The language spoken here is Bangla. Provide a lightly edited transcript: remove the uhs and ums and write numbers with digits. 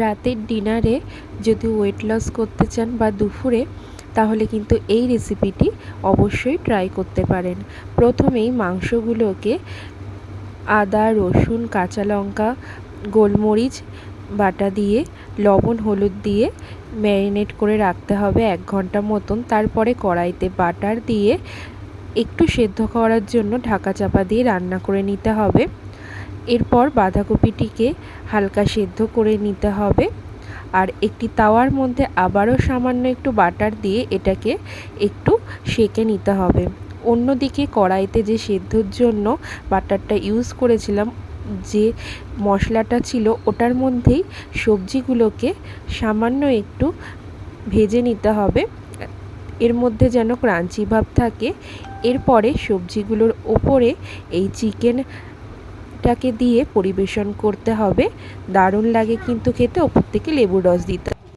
রাতের ডিনারে যদি ওয়েট লস করতে চান বা দুপুরে, তাহলে কিন্তু এই রেসিপিটি অবশ্যই ট্রাই করতে পারেন। প্রথমেই মাংসগুলোকে আদা, রসুন, কাঁচা লঙ্কা, গোলমরিচ বাটা দিয়ে লবণ হলুদ দিয়ে ম্যারিনেট করে রাখতে হবে 1 ঘন্টা মতন। তারপরে কড়াইতে বাটার দিয়ে একটু সেদ্ধ করার জন্য ঢাকা চাপা দিয়ে রান্না করে নিতে হবে। এরপর বাঁধাকপিটিকে হালকা সেদ্ধ করে নিতে হবে। আর একটি তাওয়ার মধ্যে আবারও সামান্য একটু বাটার দিয়ে এটাকে একটু সেঁকে নিতে হবে। অন্যদিকে কড়াইতে যে সেদ্ধর জন্য বাটারটা ইউজ করেছিলাম, যে মশলাটা ছিল ওটার মধ্যেই সবজিগুলোকে সামান্য একটু ভেজে নিতে হবে, এর মধ্যে যেন ক্রাঞ্চি ভাব থাকে। এরপরে সবজিগুলোর ওপরে এই চিকেনটাকে দিয়ে পরিবেশন করতে হবে। দারুণ লাগে কিন্তু খেতে, ওপর থেকে লেবুর রস দিতে।